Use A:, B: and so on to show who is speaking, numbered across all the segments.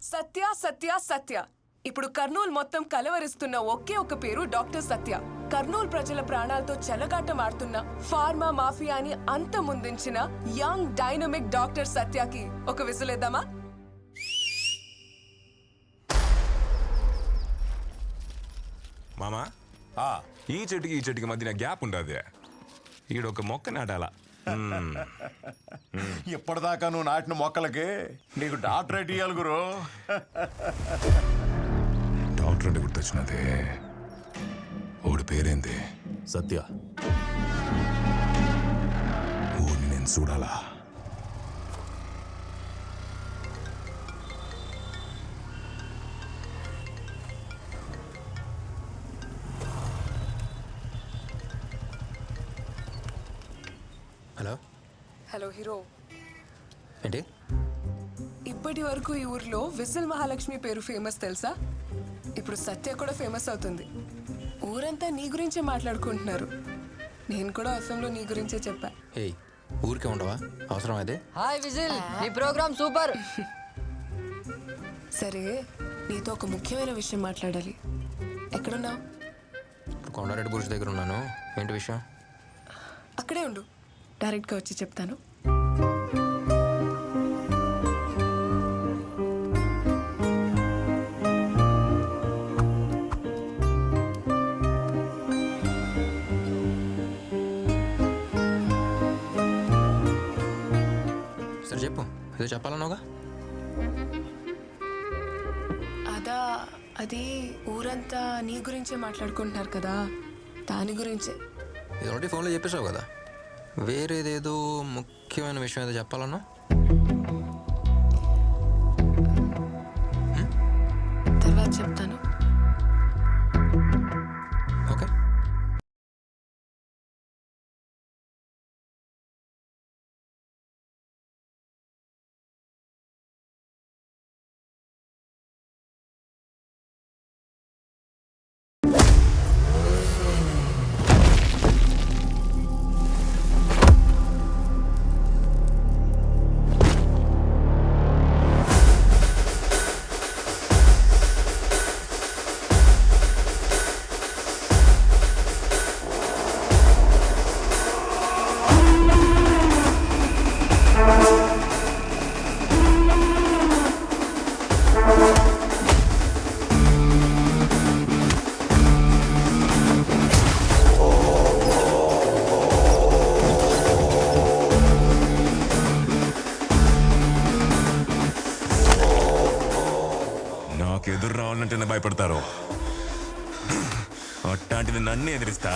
A: సత్య సత్య సత్య. ఇప్పుడు కర్నూలు మొత్తం కలవరిస్తున్న ఒకే ఒక పేరు డాక్టర్ సత్య. కర్నూలు ప్రజల ప్రాణాలతో చెలగాటం ఆడుతున్న ఫార్మా మాఫియాని అంతమొందించిన యంగ్ డైనమిక్ డాక్టర్ సత్యకి ఒక విసులేద్దామా?
B: మామా ఈ చెట్టుకి మధ్యన గ్యాప్ ఉండదు. ఈడొక మొక్క నాటాలా.
C: ఇప్పటిదాకా నువ్వు నాటిన మొక్కలకి నీకు డాక్టరేట్ ఇయ్యాలి గురు.
B: డాక్టర్ అంటే గుర్తొచ్చినదే. ఓడి పేరేంది?
D: సత్య.
B: ఊరిని నేను చూడాలా.
D: Hello
A: hello hero.
D: ఏంటి?
A: ఇప్పటి వరకు ఈ ఊర్లో విసిల్ మహాలక్ష్మి పేరు ఫేమస్ తెలుసా? ఇప్పుడు సత్య కూడా ఫేమస్ అవుతుంది. ఊరంతా నీ గురించే మాట్లాడుకుంటున్నారు. నేను కూడా అసెంబ్లీలో నీ గురించే చెప్పా.
D: ఏయ్, ఊరికే ఉండవా? అవసరం అదే.
E: హాయ్ విజిల్, నీ ప్రోగ్రామ్ సూపర్.
A: సరే, నీతో ఒక ముఖ్యమైన విషయం మాట్లాడాలి. ఎక్కడున్నావు?
D: ఇప్పుడు కొండారెడ్డి బురుష్ దగ్గర ఉన్నాను. ఏంటి విషయం?
A: అక్కడే ఉండు, డైరెక్ట్గా వచ్చి చెప్తాను.
D: సరే చెప్పు, ఏదో చెప్పాలన్నావుగా.
A: అది ఊరంతా నీ గురించే మాట్లాడుకుంటున్నారు కదా, దాని గురించే.
D: ఇది ఆల్రెడీ ఫోన్లో చెప్పేసావు కదా. వేరేదేదో ముఖ్యమైన విషయం ఏదో చెప్పాలన్నా.
A: తర్వాత చెప్తాను.
D: ఓకే.
B: నాకు ఎదురు రావాలంటేనే భయపడతారు. అట్లాంటిది నన్ను ఎదిరిస్తా.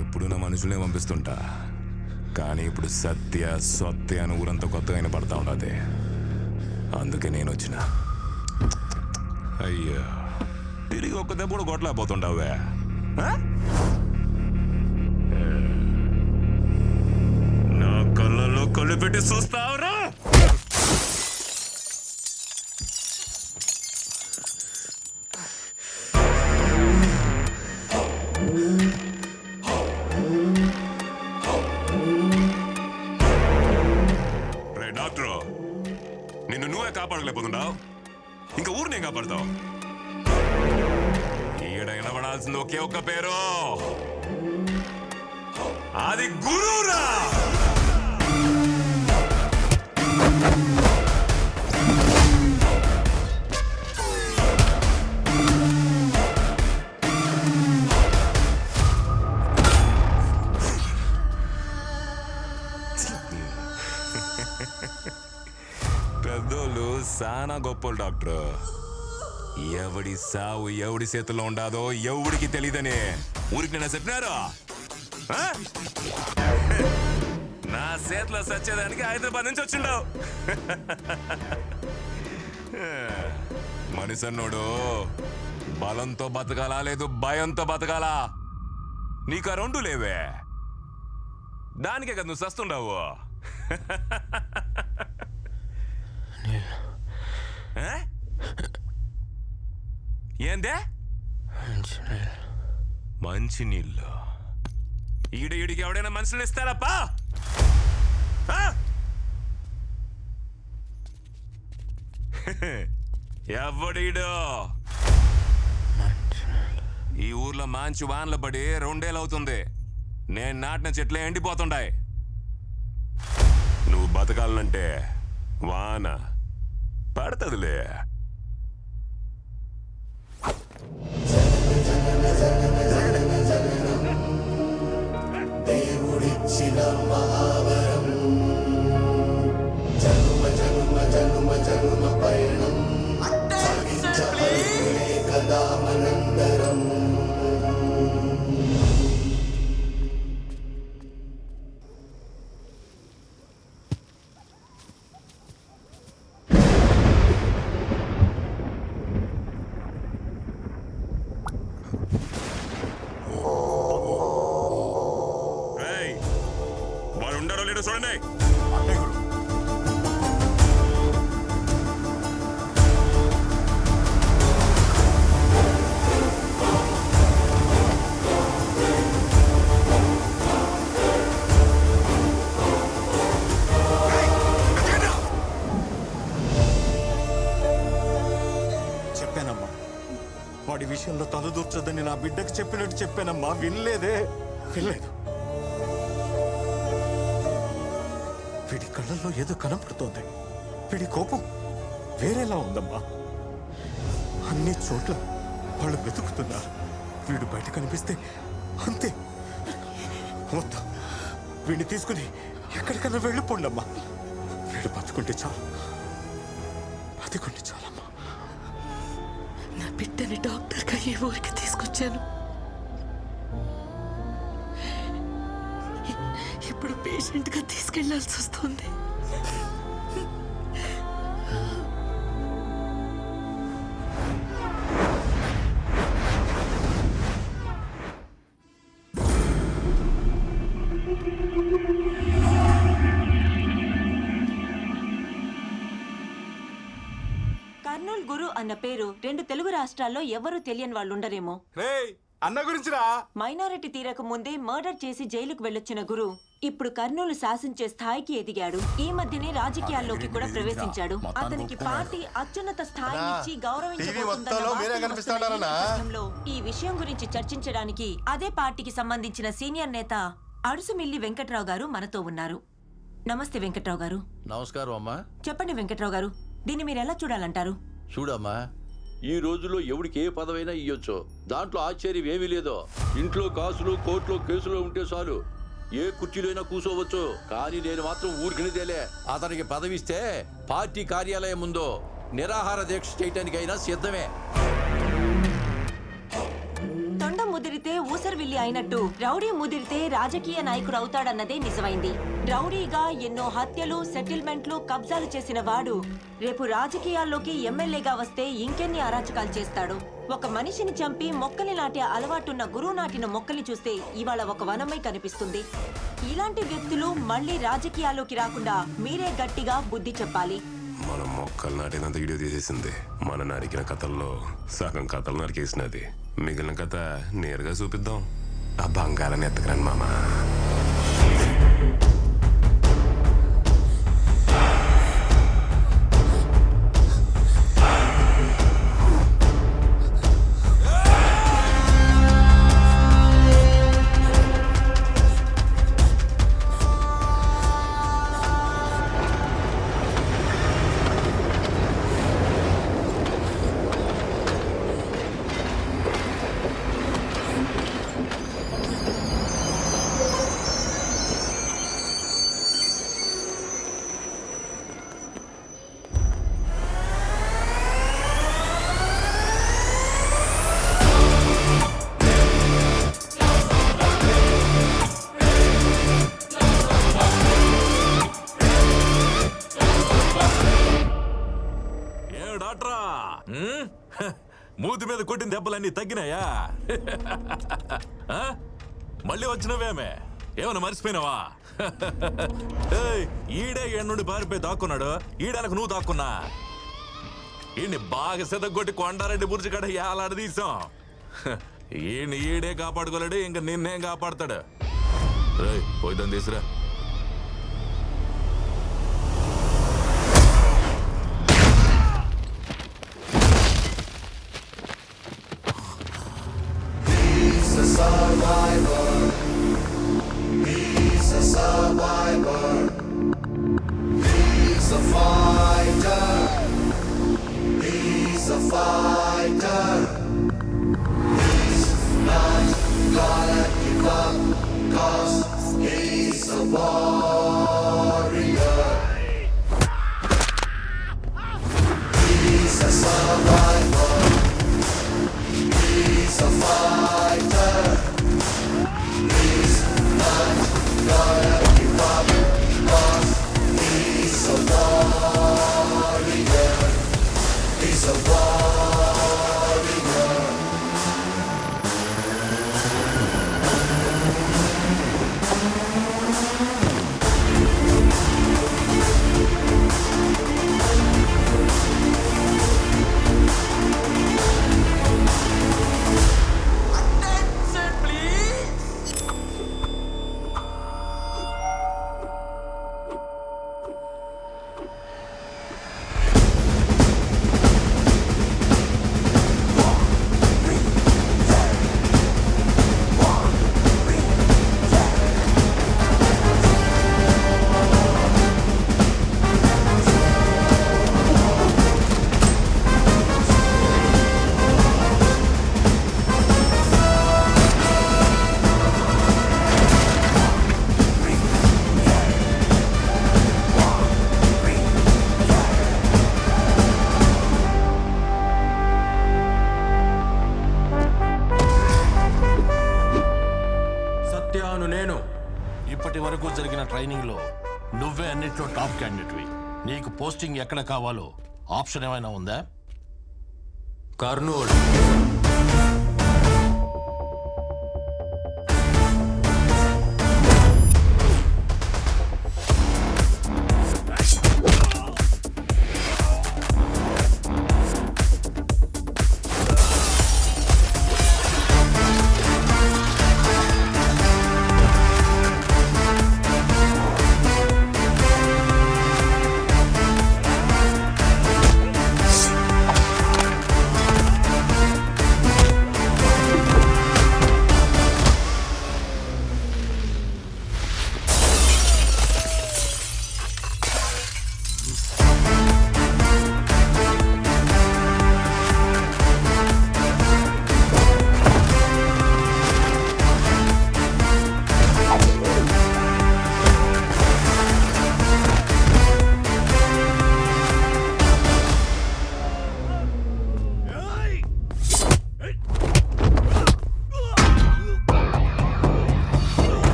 B: ఎప్పుడు నా మనుషులే పంపిస్తుంటా, కానీ ఇప్పుడు సత్య సత్య అని ఊరంతా కొత్తగా అయిన పడతా ఉండదు. అందుకే నేను వచ్చిన. అయ్యో, తిరిగి ఒక్క దెబ్బ కూడా కొట్టలేకపోతుండవే. నా కళ్ళల్లో కళ్ళు పెట్టి చూస్తావురా. డాక్టరు, నిన్ను నువ్వే కాపాడలేకపోతున్నావు, ఇంకా ఊరినే కాపాడుతావు. ఈడైనా పడాల్సింది ఒకే ఒక్క పేరు, అది గురువురా. పెద్దోళ్ళు సానా గొప్పలు డాక్టర్. ఎవడి సావు ఎవడి చేతుల్లో ఉండాదో ఎవడికి తెలీదని ఊరికి నేను చెప్పినారు. నా చేతిలో సచ్చేదానికి హైదరాబాద్ నుంచి వచ్చిండావు. మనిషి అన్నోడు బలంతో బతకాలా లేదు భయంతో బతకాలా? నీకు ఆ రెండు లేవే, దానికే కదా నువ్వు సస్తుండవు. ఏందే మంచి నీళ్ళు? ఈడికి ఎవడైనా మనుషులు ఇస్తారప్పా? ఎవడీడు? ఈ ఊర్లో మంచి వానలు పడి 2 ఏళ్ళు అవుతుంది. నేను నాటిన చెట్లే ఎండిపోతుండాయి. నువ్వు బతకాలంటే వాన పడతదిలే. దేవుడిచ్చిన మహావరం జన్మ జన్మ జన్మ జన్మ పయనం కదా మనందరం. వాడు ఉండడో లేడో చూడండి.
F: చెప్పానమ్మా, వాడి విషయంలో తలదూర్చొద్దని నా బిడ్డకు చెప్పినట్టు చెప్పానమ్మా. వినలేదు. వీడి కళ్ళల్లో ఏదో కనపడుతోంది. వీడి కోపం వేరేలా ఉందమ్మా. అన్ని చోట్ల వాళ్ళు వెతుకుతున్నారు. వీడు బయట కనిపిస్తే అంతే. వద్దు, వీడిని తీసుకుని ఎక్కడికన్నా వెళ్ళిపోండమ్మా. వీడు బతుకుంటే చాలు, బతికుంటే చాలమ్మా.
G: నా బిడ్డని డాక్టర్గా ఈ ఊరికి తీసుకొచ్చాను. ఇప్పుడు పేషెంట్గా తీసుకెళ్లాల్సి వస్తుంది.
H: కర్నూల్ గురు అన్న పేరు 2 తెలుగు రాష్ట్రాల్లో ఎవరూ తెలియని వాళ్ళు ఉండరేమో.
C: అన్న గురించిరా.
H: మైనారిటీ తీరక ముందే మర్డర్ చేసి జైలుకు వెళ్ళొచ్చిన గురు ఇప్పుడు కర్నూలు శాసించే స్థాయికి ఎదిగాడు. ఈ మధ్యనే రాజకీయాల్లోకి కూడా ప్రవేశించాడు. అతనికి పార్టీ అత్యున్నత స్థాయి ఇచ్చి గౌరవించబోతుందన్న ఈ విషయం గురించి చర్చించడానికి అదే పార్టీకి సంబంధించిన సీనియర్ నేత అడుసుమిల్లి వెంకట్రావు గారు మనతో ఉన్నారు. నమస్తే వెంకట్రావు గారు.
I: నమస్కారం అమ్మా.
H: చెప్పండి వెంకట్రావు గారు, దీన్ని మీరు ఎలా చూడాలంటారు?
I: చూడమ్మా, ఈ రోజుల్లో ఎవడికి ఏ పదవైనా ఇయ్యొచ్చు. దాంట్లో ఆశ్చర్యం ఏమీ లేదో. ఇంట్లో కాసులు కోర్టులో కేసులు ఉంటే చాలు, ఏ కుర్చీలైనా కూర్చోవచ్చు. కానీ నేను మాత్రం ఊరికినిదేలే. అతనికి పదవిస్తే పార్టీ కార్యాలయం ముందు నిరాహార దీక్ష చేయటానికైనా సిద్ధమే.
H: తొండ ముదిరితే ఊసరవిల్లి అయినట్టు రౌడీ ముదిరితే రాజకీయ నాయకుడు అవుతాడన్నదే నిజమైంది. రౌడీగా ఎన్నో హత్యలు, సెటిల్మెంట్లు, కబ్జాలు చేసిన వాడు రేపు రాజకీయాల్లోకి ఎమ్మెల్యేగా వస్తే ఇంకెన్ని అరాచకాలు చేస్తాడు. ఒక మనిషిని చంపి మొక్కని నాటే అలవాటున్న గురువు నాటిన మొక్కని చూస్తే ఇవాళ ఒక వనమై కనిపిస్తుంది. ఇలాంటి వ్యక్తులు మళ్ళీ రాజకీయాల్లోకి రాకుండా మీరే గట్టిగా బుద్ధి చెప్పాలి.
B: మనం మొక్కలు నాటినంత వీడియో తీసేసింది. మన నరికిన కథల్లో సగం కథలు నరికేసినది. మిగిలిన కథ నేరుగా చూపిద్దాం. ఆ బంగారాన్ని ఎత్తకరండి మామ.
J: డాక్టరా మూతి మీద కొట్టిన దెబ్బలన్నీ తగ్గినాయా? ఆ? మళ్ళీ వచ్చినవేమే ఏమన్నా మర్చిపోయినావా? ఈడే ఎండ నుండి పారిపోయి దాక్కున్నాడు, ఈడనకు నువ్వు దాక్కున్నా. ఈయన్ని బాగా సెదగొట్టి కొండారెడ్డి బుర్జి కాడ ఏలాడదీసాం. ఈడే కాపాడుకోలేడు, ఇంకా నిన్నేం కాపాడతాడు? పోయిద్దాం తీసురా.
K: ఇప్పటి వరకు జరిగిన ట్రైనింగ్ లో నువ్వే అన్నిట్లో టాప్ క్యాండిడేట్వి. నీకు పోస్టింగ్ ఎక్కడ కావాలో ఆప్షన్ ఏమైనా ఉందా?
D: కర్నూలు.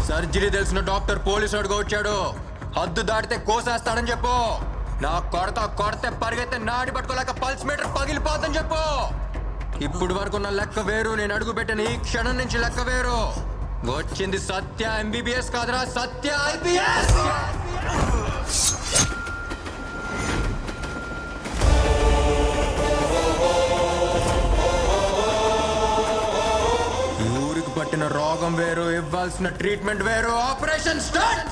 D: సర్జరీ తెలిసిన డాక్టర్ పోలీసు వాడుగా వచ్చాడు. హద్దు దాటితే కోసేస్తాడని చెప్పు. నా కొడితే పరిగెత్తే నాడి పట్టుకోలేక పల్స్ మీటర్ పగిలిపోద్దని చెప్పు. ఇప్పుడు వరకు ఉన్న లెక్క వేరు, నేను అడుగు పెట్టిన ఈ క్షణం నుంచి లెక్క వేరు. వచ్చింది సత్య ఎంబీబీఎస్ కాదురా, సత్య ఐపీఎస్. ఊరికి పట్టిన రోగం వేరు, ఇవ్వాల్సిన ట్రీట్మెంట్ వేరు. Operation start.